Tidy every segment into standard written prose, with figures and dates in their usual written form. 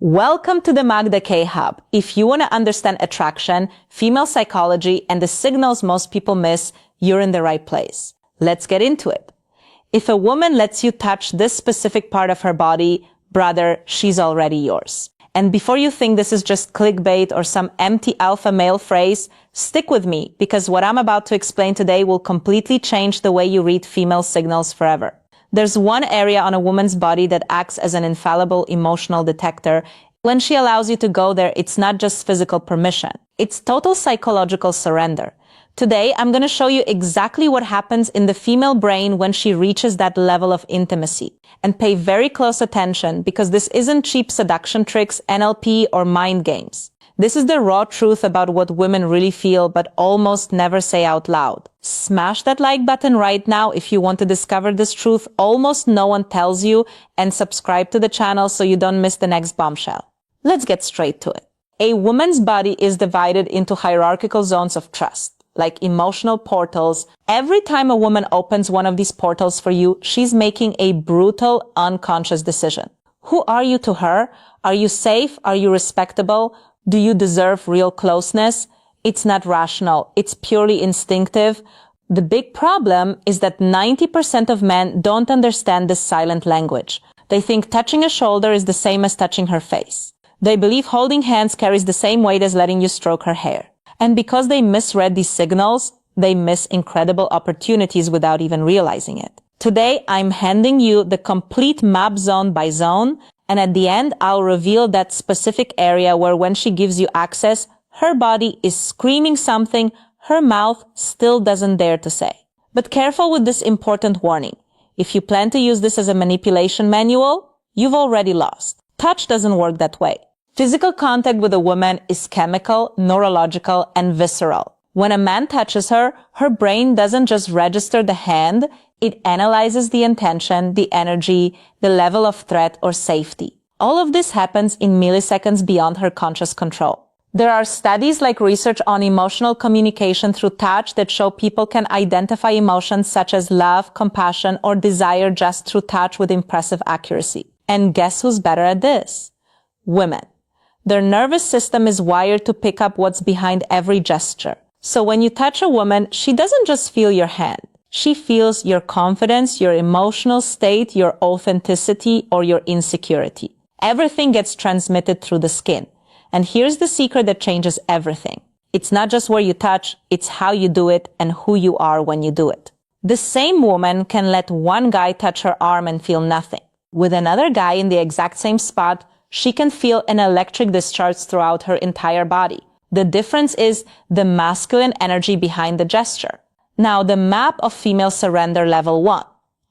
Welcome to the Magda Kay Hub. If you want to understand attraction, female psychology, and the signals most people miss, you're in the right place. Let's get into it. If a woman lets you touch this specific part of her body, brother, she's already yours. And before you think this is just clickbait or some empty alpha male phrase, stick with me because what I'm about to explain today will completely change the way you read female signals forever. There's one area on a woman's body that acts as an infallible emotional detector. When she allows you to go there, it's not just physical permission. It's total psychological surrender. Today, I'm going to show you exactly what happens in the female brain when she reaches that level of intimacy. And pay very close attention because this isn't cheap seduction tricks, NLP, or mind games. This is the raw truth about what women really feel but almost never say out loud. Smash that like button right now if you want to discover this truth almost no one tells you, and subscribe to the channel so you don't miss the next bombshell. Let's get straight to it. A woman's body is divided into hierarchical zones of trust, like emotional portals. Every time a woman opens one of these portals for you, she's making a brutal, unconscious decision. Who are you to her? Are you safe? Are you respectable? Do you deserve real closeness? It's not rational. It's purely instinctive. The big problem is that 90% of men don't understand this silent language. They think touching a shoulder is the same as touching her face. They believe holding hands carries the same weight as letting you stroke her hair. And because they misread these signals, they miss incredible opportunities without even realizing it. Today, I'm handing you the complete map zone by zone, and at the end, I'll reveal that specific area where when she gives you access, her body is screaming something her mouth still doesn't dare to say. But careful with this important warning. If you plan to use this as a manipulation manual, you've already lost. Touch doesn't work that way. Physical contact with a woman is chemical, neurological, and visceral. When a man touches her, her brain doesn't just register the hand, it analyzes the intention, the energy, the level of threat or safety. All of this happens in milliseconds beyond her conscious control. There are studies like research on emotional communication through touch that show people can identify emotions such as love, compassion, or desire just through touch with impressive accuracy. And guess who's better at this? Women. Their nervous system is wired to pick up what's behind every gesture. So when you touch a woman, she doesn't just feel your hand. She feels your confidence, your emotional state, your authenticity, or your insecurity. Everything gets transmitted through the skin. And here's the secret that changes everything. It's not just where you touch, it's how you do it and who you are when you do it. The same woman can let one guy touch her arm and feel nothing. With another guy in the exact same spot, she can feel an electric discharge throughout her entire body. The difference is the masculine energy behind the gesture. Now, the map of female surrender level 1.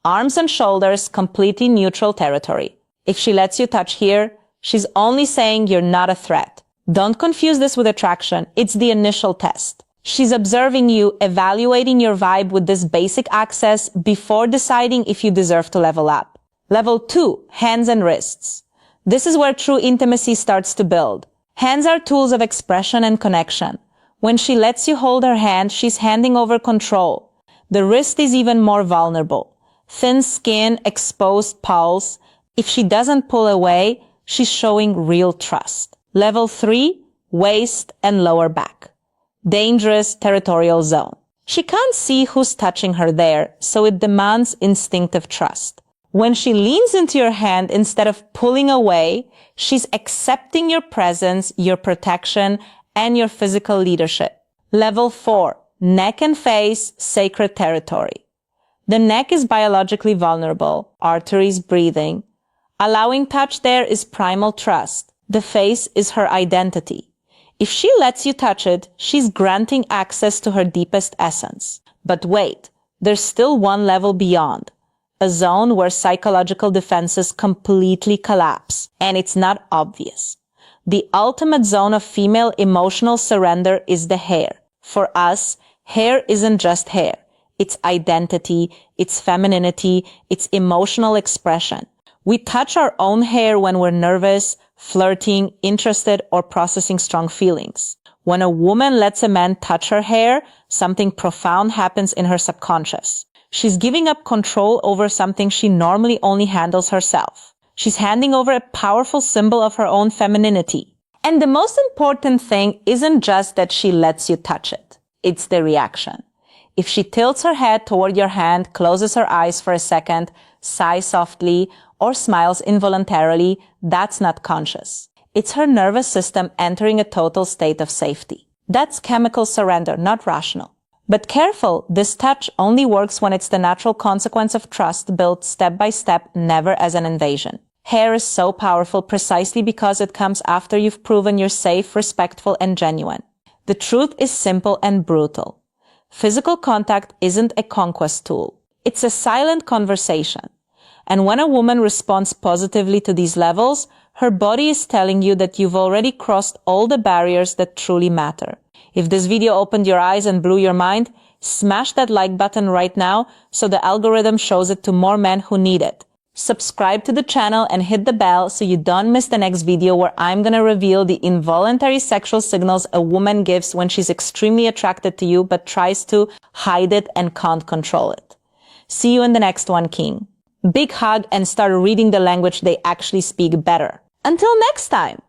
Arms and shoulders, completely neutral territory. If she lets you touch here, she's only saying you're not a threat. Don't confuse this with attraction. It's the initial test. She's observing you, evaluating your vibe with this basic access before deciding if you deserve to level up. Level 2, hands and wrists. This is where true intimacy starts to build. Hands are tools of expression and connection. When she lets you hold her hand, she's handing over control. The wrist is even more vulnerable. Thin skin, exposed pulse. If she doesn't pull away, she's showing real trust. Level 3, waist and lower back. Dangerous territorial zone. She can't see who's touching her there, so it demands instinctive trust. When she leans into your hand instead of pulling away, she's accepting your presence, your protection, and your physical leadership. Level 4, neck and face, sacred territory. The neck is biologically vulnerable, arteries breathing. Allowing touch there is primal trust. The face is her identity. If she lets you touch it, she's granting access to her deepest essence. But wait, there's still one level beyond. A zone where psychological defenses completely collapse, and it's not obvious. The ultimate zone of female emotional surrender is the hair. For us, hair isn't just hair. It's identity, it's femininity, it's emotional expression. We touch our own hair when we're nervous, flirting, interested, or processing strong feelings. When a woman lets a man touch her hair, something profound happens in her subconscious. She's giving up control over something she normally only handles herself. She's handing over a powerful symbol of her own femininity. And the most important thing isn't just that she lets you touch it. It's the reaction. If she tilts her head toward your hand, closes her eyes for a second, sighs softly, or smiles involuntarily, that's not conscious. It's her nervous system entering a total state of safety. That's chemical surrender, not rational. But careful, this touch only works when it's the natural consequence of trust built step by step, never as an invasion. Hair is so powerful precisely because it comes after you've proven you're safe, respectful, and genuine. The truth is simple and brutal. Physical contact isn't a conquest tool. It's a silent conversation. And when a woman responds positively to these levels, her body is telling you that you've already crossed all the barriers that truly matter. If this video opened your eyes and blew your mind, smash that like button right now so the algorithm shows it to more men who need it. Subscribe to the channel and hit the bell so you don't miss the next video where I'm gonna reveal the involuntary sexual signals a woman gives when she's extremely attracted to you but tries to hide it and can't control it. See you in the next one, King. Big hug and start reading the language they actually speak better. Until next time!